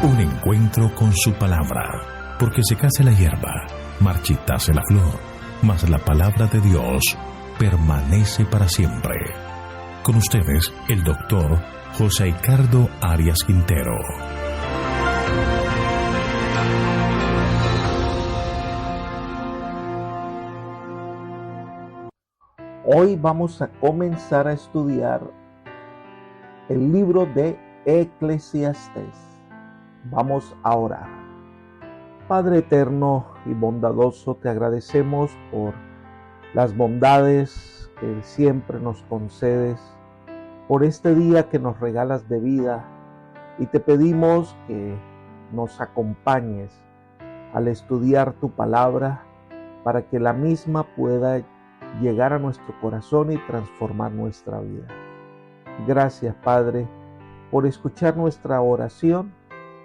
Un encuentro con su palabra, porque secase la hierba, marchitase la flor, mas la palabra de Dios permanece para siempre. Con ustedes, el doctor José Ricardo Arias Quintero. Hoy vamos a comenzar a estudiar el libro de Eclesiastés. Vamos a orar. Padre eterno y bondadoso, te agradecemos por las bondades que siempre nos concedes, por este día que nos regalas de vida, y te pedimos que nos acompañes al estudiar tu palabra para que la misma pueda llegar a nuestro corazón y transformar nuestra vida. Gracias, Padre, por escuchar nuestra oración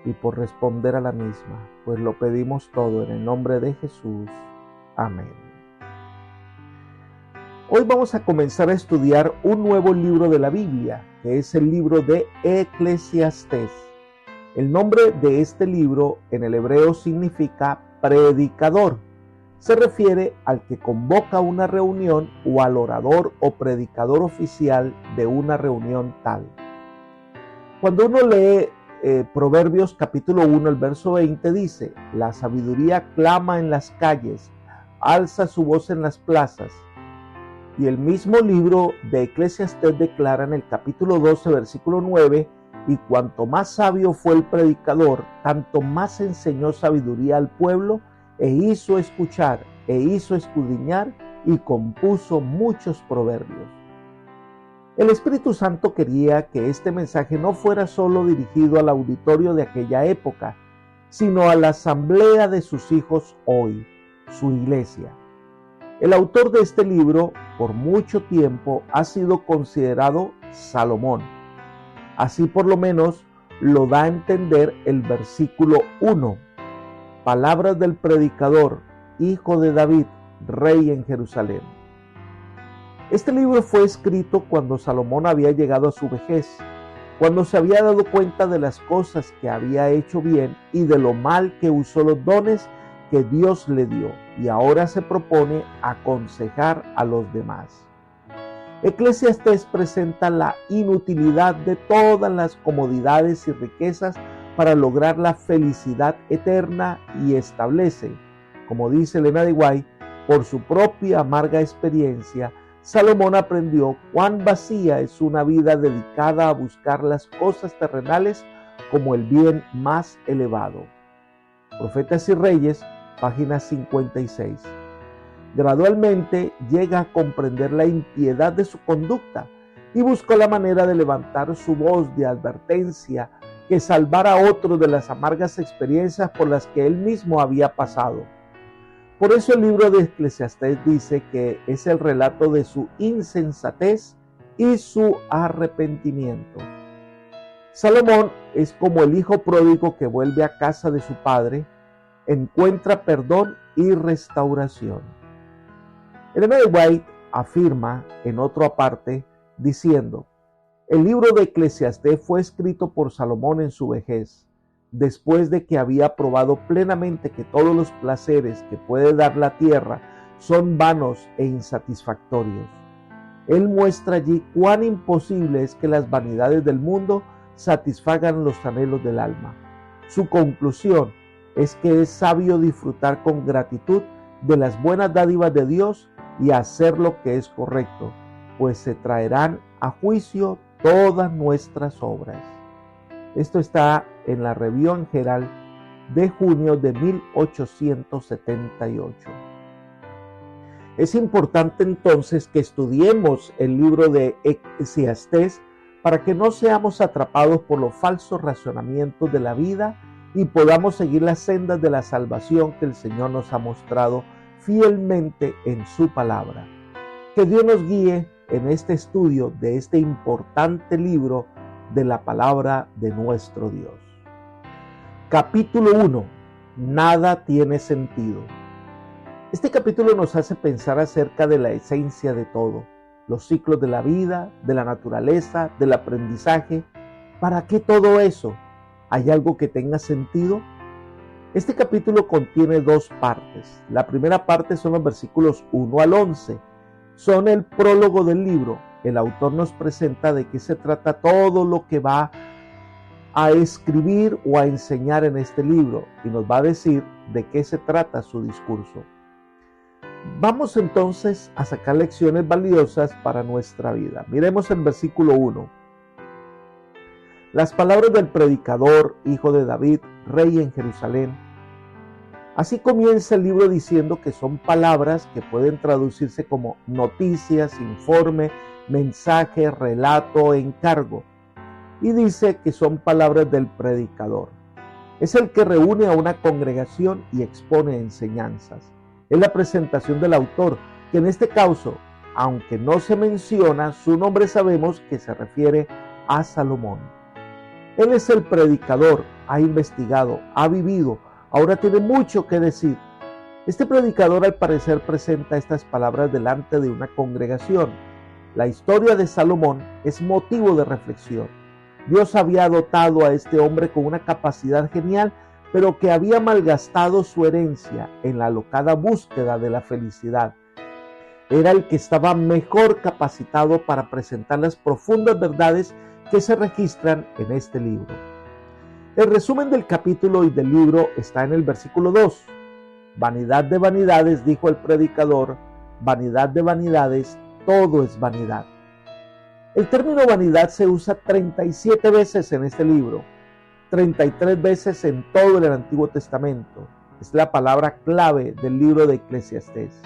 y por responder a la misma, pues lo pedimos todo en el nombre de Jesús. Amén. Hoy vamos a comenzar a estudiar un nuevo libro de la Biblia, que es el libro de Eclesiastés. El nombre de este libro en el hebreo significa predicador. Se refiere al que convoca una reunión o al orador o predicador oficial de una reunión tal. Cuando uno lee Proverbios capítulo 1, el verso 20 dice: la sabiduría clama en las calles, alza su voz en las plazas. Y el mismo libro de Eclesiastés declara en el capítulo 12, versículo 9: y cuanto más sabio fue el predicador, tanto más enseñó sabiduría al pueblo, e hizo escuchar, e hizo escudriñar, y compuso muchos proverbios. El Espíritu Santo quería que este mensaje no fuera solo dirigido al auditorio de aquella época, sino a la asamblea de sus hijos hoy, su iglesia. El autor de este libro, por mucho tiempo, ha sido considerado Salomón. Así por lo menos lo da a entender el versículo 1. Palabras del predicador, hijo de David, rey en Jerusalén. Este libro fue escrito cuando Salomón había llegado a su vejez, cuando se había dado cuenta de las cosas que había hecho bien y de lo mal que usó los dones que Dios le dio, y ahora se propone aconsejar a los demás. Eclesiastés presenta la inutilidad de todas las comodidades y riquezas para lograr la felicidad eterna y establece, como dice Elena de White, por su propia amarga experiencia, Salomón aprendió cuán vacía es una vida dedicada a buscar las cosas terrenales como el bien más elevado. Profetas y Reyes, página 56. Gradualmente llega a comprender la impiedad de su conducta y buscó la manera de levantar su voz de advertencia que salvara a otros de las amargas experiencias por las que él mismo había pasado. Por eso el libro de Eclesiastés dice que es el relato de su insensatez y su arrepentimiento. Salomón es como el hijo pródigo que vuelve a casa de su padre, encuentra perdón y restauración. Elena de White afirma en otro aparte diciendo: el libro de Eclesiastés fue escrito por Salomón en su vejez, después de que había probado plenamente que todos los placeres que puede dar la tierra son vanos e insatisfactorios. Él muestra allí cuán imposible es que las vanidades del mundo satisfagan los anhelos del alma. Su conclusión es que es sabio disfrutar con gratitud de las buenas dádivas de Dios y hacer lo que es correcto, pues se traerán a juicio todas nuestras obras. Esto está en la Revisión General de junio de 1878. Es importante entonces que estudiemos el libro de Eclesiastés para que no seamos atrapados por los falsos razonamientos de la vida y podamos seguir las sendas de la salvación que el Señor nos ha mostrado fielmente en su palabra. Que Dios nos guíe en este estudio de este importante libro de la palabra de nuestro Dios. Capítulo 1. Nada tiene sentido. Este capítulo nos hace pensar acerca de la esencia de todo, los ciclos de la vida, de la naturaleza, del aprendizaje. ¿Para qué todo eso? ¿Hay algo que tenga sentido? Este capítulo contiene dos partes. La primera parte son los versículos 1 al 11. Son el prólogo del libro. El autor nos presenta de qué se trata todo lo que va a escribir o a enseñar en este libro y nos va a decir de qué se trata su discurso. Vamos entonces a sacar lecciones valiosas para nuestra vida. Miremos el versículo 1. Las palabras del predicador, hijo de David, rey en Jerusalén. Así comienza el libro diciendo que son palabras que pueden traducirse como noticias, informe, mensaje, relato, encargo. Y dice que son palabras del predicador. Es el que reúne a una congregación y expone enseñanzas. Es la presentación del autor, que en este caso, aunque no se menciona, su nombre sabemos que se refiere a Salomón. Él es el predicador, ha investigado, ha vivido, ahora tiene mucho que decir. Este predicador al parecer presenta estas palabras delante de una congregación. La historia de Salomón es motivo de reflexión. Dios había dotado a este hombre con una capacidad genial, pero que había malgastado su herencia en la alocada búsqueda de la felicidad. Era el que estaba mejor capacitado para presentar las profundas verdades que se registran en este libro. El resumen del capítulo y del libro está en el versículo 2. Vanidad de vanidades, dijo el predicador, vanidad de vanidades, todo es vanidad. El término vanidad se usa 37 veces en este libro, 33 veces en todo el Antiguo Testamento. Es la palabra clave del libro de Eclesiastés.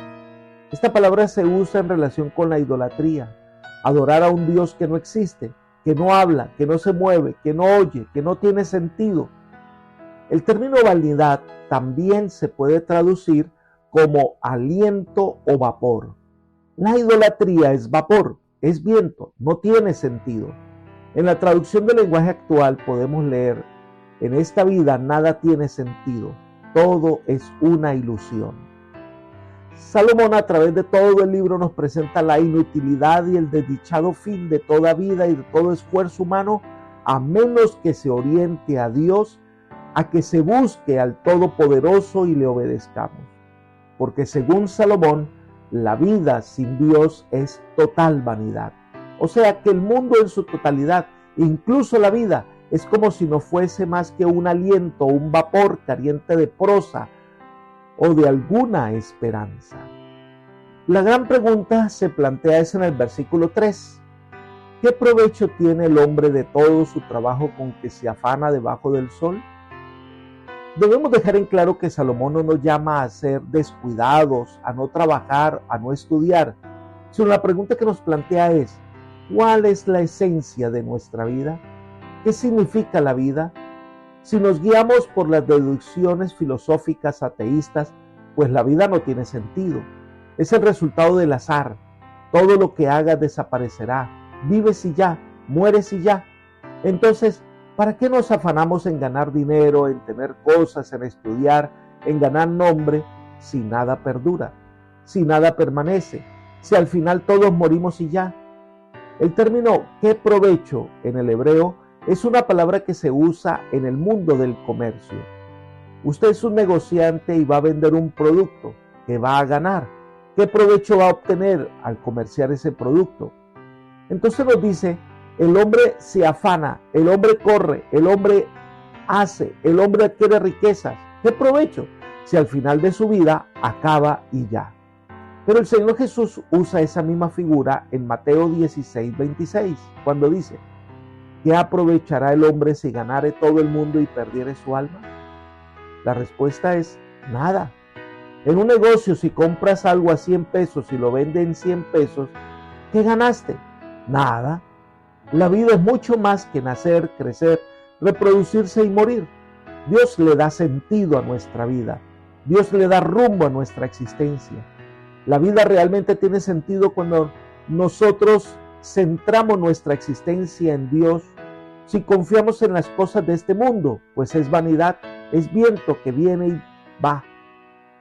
Esta palabra se usa en relación con la idolatría, adorar a un Dios que no existe, que no habla, que no se mueve, que no oye, que no tiene sentido. El término vanidad también se puede traducir como aliento o vapor. La idolatría es vapor, es viento, no tiene sentido. En la traducción del lenguaje actual podemos leer: en esta vida nada tiene sentido, todo es una ilusión. Salomón a través de todo el libro nos presenta la inutilidad y el desdichado fin de toda vida y de todo esfuerzo humano, a menos que se oriente a Dios, a que se busque al Todopoderoso y le obedezcamos. Porque según Salomón, la vida sin Dios es total vanidad. O sea que el mundo en su totalidad, incluso la vida, es como si no fuese más que un aliento, un vapor carente de prosa o de alguna esperanza. La gran pregunta se plantea en el versículo 3. ¿Qué provecho tiene el hombre de todo su trabajo con que se afana debajo del sol? Debemos dejar en claro que Salomón no nos llama a ser descuidados, a no trabajar, a no estudiar, sino la pregunta que nos plantea es: ¿cuál es la esencia de nuestra vida? ¿Qué significa la vida? Si nos guiamos por las deducciones filosóficas ateístas, pues la vida no tiene sentido. Es el resultado del azar. Todo lo que hagas desaparecerá. Vives y ya, mueres y ya. Entonces, ¿para qué nos afanamos en ganar dinero, en tener cosas, en estudiar, en ganar nombre, si nada perdura, si nada permanece, si al final todos morimos y ya? El término ¿qué provecho? En el hebreo es una palabra que se usa en el mundo del comercio. Usted es un negociante y va a vender un producto que va a ganar. ¿Qué provecho va a obtener al comerciar ese producto? Entonces nos dice: el hombre se afana, el hombre corre, el hombre hace, el hombre adquiere riquezas. ¿Qué provecho? Si al final de su vida acaba y ya. Pero el Señor Jesús usa esa misma figura en Mateo 16:26, cuando dice: ¿qué aprovechará el hombre si ganare todo el mundo y perdiere su alma? La respuesta es nada. En un negocio, si compras algo a 100 pesos y lo vendes en 100 pesos, ¿qué ganaste? Nada. La vida es mucho más que nacer, crecer, reproducirse y morir. Dios le da sentido a nuestra vida. Dios le da rumbo a nuestra existencia. La vida realmente tiene sentido cuando nosotros centramos nuestra existencia en Dios. Si confiamos en las cosas de este mundo, pues es vanidad, es viento que viene y va.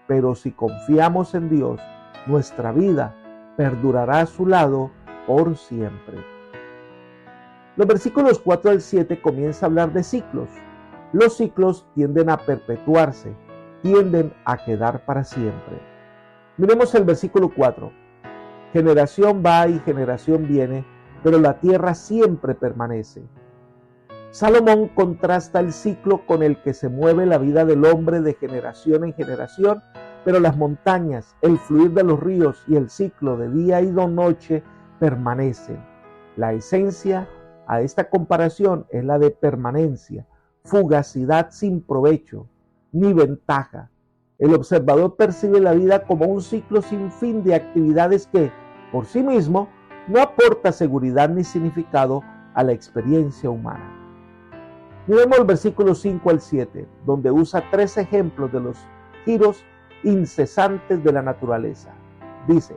Pero si confiamos en Dios, nuestra vida perdurará a su lado por siempre. Los versículos 4 al 7 comienza a hablar de ciclos. Los ciclos tienden a perpetuarse, tienden a quedar para siempre. Miremos el versículo 4. Generación va y generación viene, pero la tierra siempre permanece. Salomón contrasta el ciclo con el que se mueve la vida del hombre de generación en generación, pero las montañas, el fluir de los ríos y el ciclo de día y de noche permanecen. La esencia a esta comparación es la de permanencia, fugacidad sin provecho ni ventaja. El observador percibe la vida como un ciclo sin fin de actividades que, por sí mismo, no aporta seguridad ni significado a la experiencia humana. Miremos el versículo 5 al 7, donde usa 3 ejemplos de los giros incesantes de la naturaleza. Dice: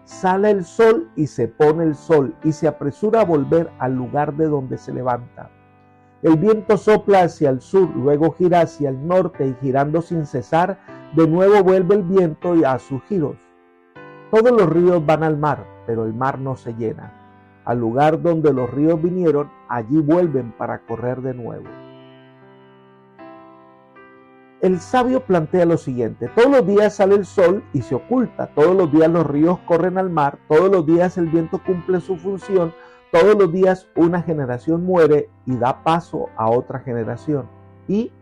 sale el sol y se pone el sol, y se apresura a volver al lugar de donde se levanta. El viento sopla hacia el sur, luego gira hacia el norte, y girando sin cesar, de nuevo vuelve el viento a sus giros. Todos los ríos van al mar, pero el mar no se llena. Al lugar donde los ríos vinieron, allí vuelven para correr de nuevo. El sabio plantea lo siguiente: todos los días sale el sol y se oculta, todos los días los ríos corren al mar, todos los días el viento cumple su función, todos los días una generación muere y da paso a otra generación. ¿Y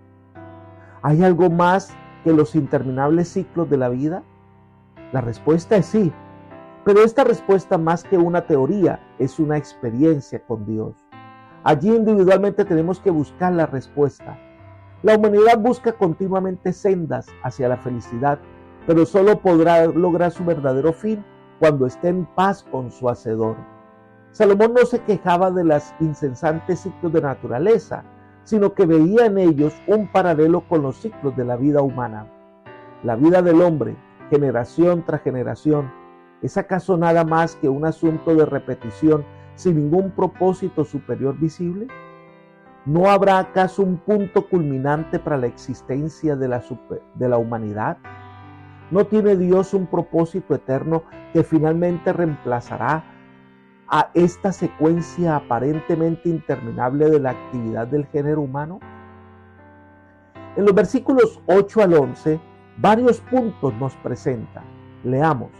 hay algo más que los interminables ciclos de la vida? La respuesta es sí. Pero esta respuesta, más que una teoría, es una experiencia con Dios. Allí individualmente tenemos que buscar la respuesta. La humanidad busca continuamente sendas hacia la felicidad, pero solo podrá lograr su verdadero fin cuando esté en paz con su Hacedor. Salomón no se quejaba de los incesantes ciclos de naturaleza, sino que veía en ellos un paralelo con los ciclos de la vida humana. La vida del hombre, generación tras generación, ¿es acaso nada más que un asunto de repetición sin ningún propósito superior visible? ¿No habrá acaso un punto culminante para la existencia de la humanidad? ¿No tiene Dios un propósito eterno que finalmente reemplazará a esta secuencia aparentemente interminable de la actividad del género humano? En los versículos 8 al 11, varios puntos nos presenta. Leamos.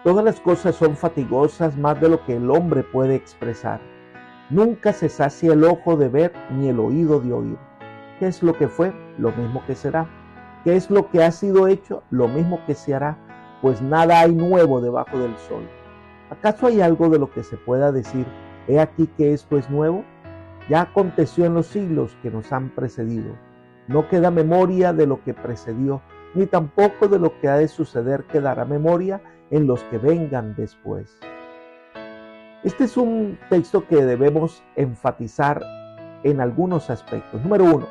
Todas las cosas son fatigosas más de lo que el hombre puede expresar. Nunca se sacia el ojo de ver ni el oído de oír. ¿Qué es lo que fue? Lo mismo que será. ¿Qué es lo que ha sido hecho? Lo mismo que se hará. Pues nada hay nuevo debajo del sol. ¿Acaso hay algo de lo que se pueda decir, he aquí que esto es nuevo? Ya aconteció en los siglos que nos han precedido. No queda memoria de lo que precedió, ni tampoco de lo que ha de suceder quedará memoria en los que vengan después. Este es un texto que debemos enfatizar en algunos aspectos. Número 1,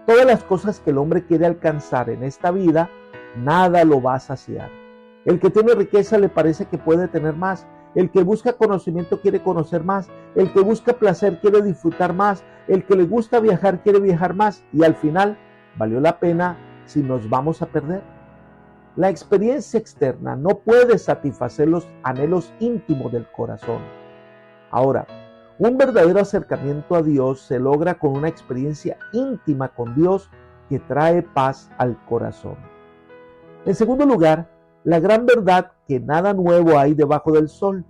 todas las cosas que el hombre quiere alcanzar en esta vida, nada lo va a saciar. El que tiene riqueza le parece que puede tener más. El que busca conocimiento quiere conocer más. El que busca placer quiere disfrutar más. El que le gusta viajar quiere viajar más. Y al final, ¿valió la pena si nos vamos a perder? La experiencia externa no puede satisfacer los anhelos íntimos del corazón. Ahora, un verdadero acercamiento a Dios se logra con una experiencia íntima con Dios que trae paz al corazón. En segundo lugar, la gran verdad que nada nuevo hay debajo del sol.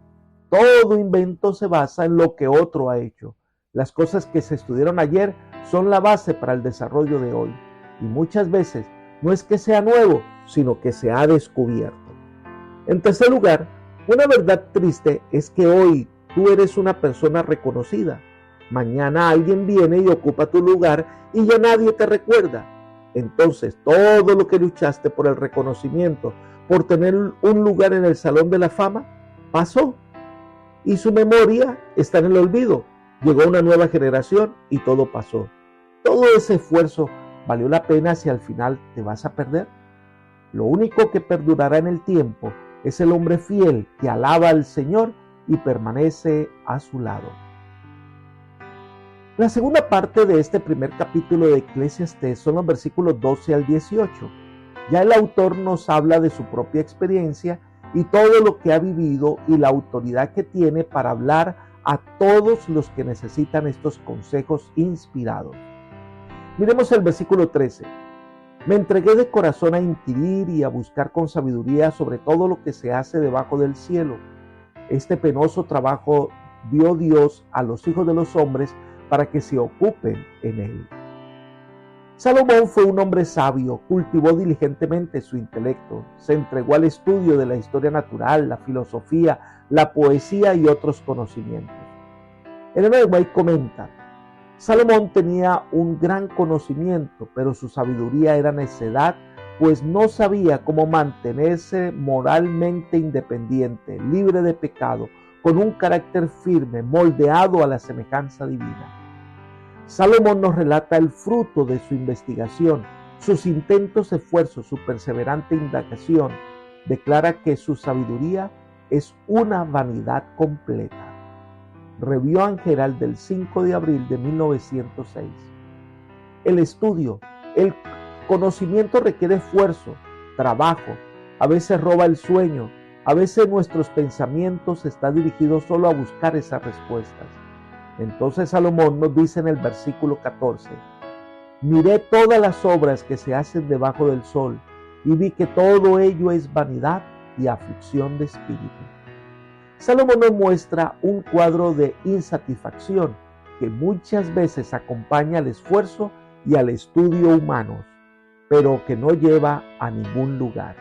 Todo invento se basa en lo que otro ha hecho. Las cosas que se estudiaron ayer son la base para el desarrollo de hoy. Y muchas veces no es que sea nuevo, sino que se ha descubierto. En tercer lugar, una verdad triste es que hoy tú eres una persona reconocida. Mañana alguien viene y ocupa tu lugar y ya nadie te recuerda. Entonces todo lo que luchaste por el reconocimiento, por tener un lugar en el Salón de la Fama, pasó. Y su memoria está en el olvido. Llegó una nueva generación y todo pasó. Todo ese esfuerzo ¿valió la pena si al final te vas a perder? Lo único que perdurará en el tiempo es el hombre fiel que alaba al Señor y permanece a su lado. La segunda parte de este primer capítulo de Eclesiastés son los versículos 12 al 18. Ya el autor nos habla de su propia experiencia y todo lo que ha vivido y la autoridad que tiene para hablar a todos los que necesitan estos consejos inspirados. Miremos el versículo 13. Me entregué de corazón a inquirir y a buscar con sabiduría sobre todo lo que se hace debajo del cielo. Este penoso trabajo dio Dios a los hijos de los hombres para que se ocupen en él. Salomón fue un hombre sabio, cultivó diligentemente su intelecto, se entregó al estudio de la historia natural, la filosofía, la poesía y otros conocimientos. Ellen White comenta: Salomón tenía un gran conocimiento, pero su sabiduría era necedad, pues no sabía cómo mantenerse moralmente independiente, libre de pecado, con un carácter firme, moldeado a la semejanza divina. Salomón nos relata el fruto de su investigación, sus intentos, esfuerzos, su perseverante indagación. Declara que su sabiduría es una vanidad completa. Review and Herald del 5 de abril de 1906. El estudio, el conocimiento requiere esfuerzo, trabajo, a veces roba el sueño, a veces nuestros pensamientos están dirigidos solo a buscar esas respuestas. Entonces Salomón nos dice en el versículo 14: miré todas las obras que se hacen debajo del sol y vi que todo ello es vanidad y aflicción de espíritu. Salomón nos muestra un cuadro de insatisfacción que muchas veces acompaña al esfuerzo y al estudio humanos, pero que no lleva a ningún lugar.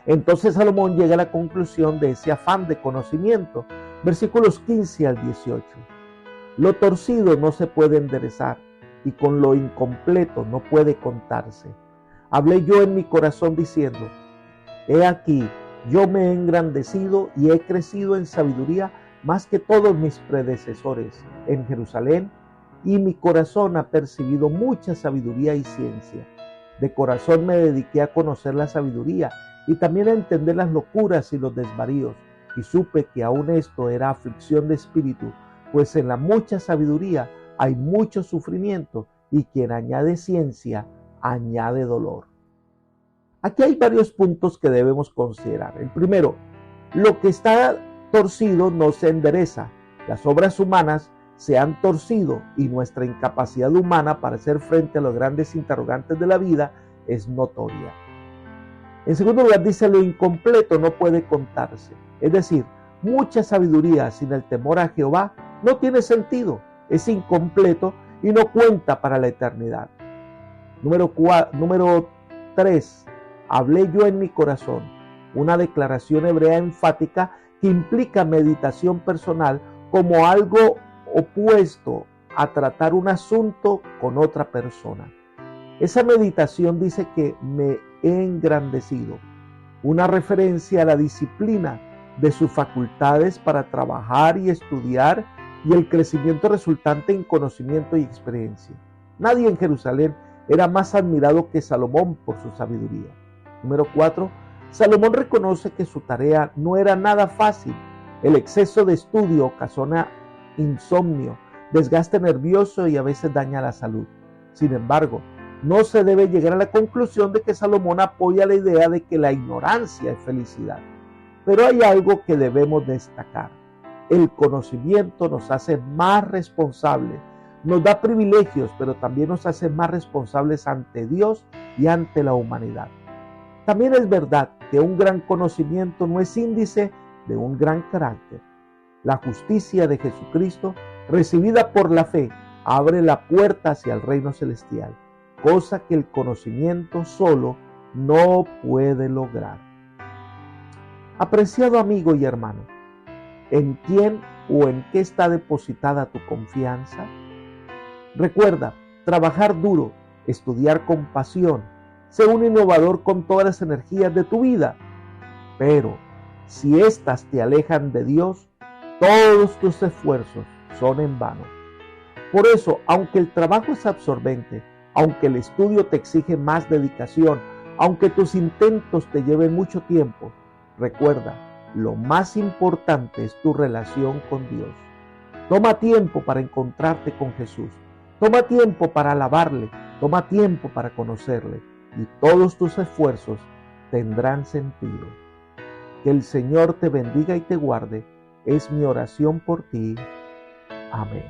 Entonces Salomón llega a la conclusión de ese afán de conocimiento, versículos 15 al 18. Lo torcido no se puede enderezar, y con lo incompleto no puede contarse. Hablé yo en mi corazón diciendo: he aquí, yo me he engrandecido y he crecido en sabiduría más que todos mis predecesores en Jerusalén, y mi corazón ha percibido mucha sabiduría y ciencia. De corazón me dediqué a conocer la sabiduría y también a entender las locuras y los desvaríos, y supe que aún esto era aflicción de espíritu, pues en la mucha sabiduría hay mucho sufrimiento, y quien añade ciencia, añade dolor. Aquí hay varios puntos que debemos considerar. El primero, lo que está torcido no se endereza. Las obras humanas se han torcido y nuestra incapacidad humana para hacer frente a los grandes interrogantes de la vida es notoria. En segundo lugar, dice: lo incompleto no puede contarse. Es decir, mucha sabiduría sin el temor a Jehová no tiene sentido, es incompleto y no cuenta para la eternidad. Número 3. Hablé yo en mi corazón. Una declaración hebrea enfática que implica meditación personal como algo opuesto a tratar un asunto con otra persona. Esa meditación dice que me he engrandecido, una referencia a la disciplina de sus facultades para trabajar y estudiar y el crecimiento resultante en conocimiento y experiencia. Nadie en Jerusalén era más admirado que Salomón por su sabiduría. Número 4. Salomón reconoce que su tarea no era nada fácil. El exceso de estudio ocasiona insomnio, desgaste nervioso y a veces daña la salud. Sin embargo, no se debe llegar a la conclusión de que Salomón apoya la idea de que la ignorancia es felicidad. Pero hay algo que debemos destacar. El conocimiento nos hace más responsables, nos da privilegios, pero también nos hace más responsables ante Dios y ante la humanidad. También es verdad que un gran conocimiento no es índice de un gran carácter. La justicia de Jesucristo, recibida por la fe, abre la puerta hacia el reino celestial, cosa que el conocimiento solo no puede lograr. Apreciado amigo y hermano, ¿en quién o en qué está depositada tu confianza? Recuerda, trabajar duro, estudiar con pasión, ser un innovador con todas las energías de tu vida. Pero si éstas te alejan de Dios, todos tus esfuerzos son en vano. Por eso, aunque el trabajo es absorbente, aunque el estudio te exige más dedicación, aunque tus intentos te lleven mucho tiempo, recuerda, lo más importante es tu relación con Dios. Toma tiempo para encontrarte con Jesús. Toma tiempo para alabarle. Toma tiempo para conocerle. Y todos tus esfuerzos tendrán sentido. Que el Señor te bendiga y te guarde. Es mi oración por ti. Amén.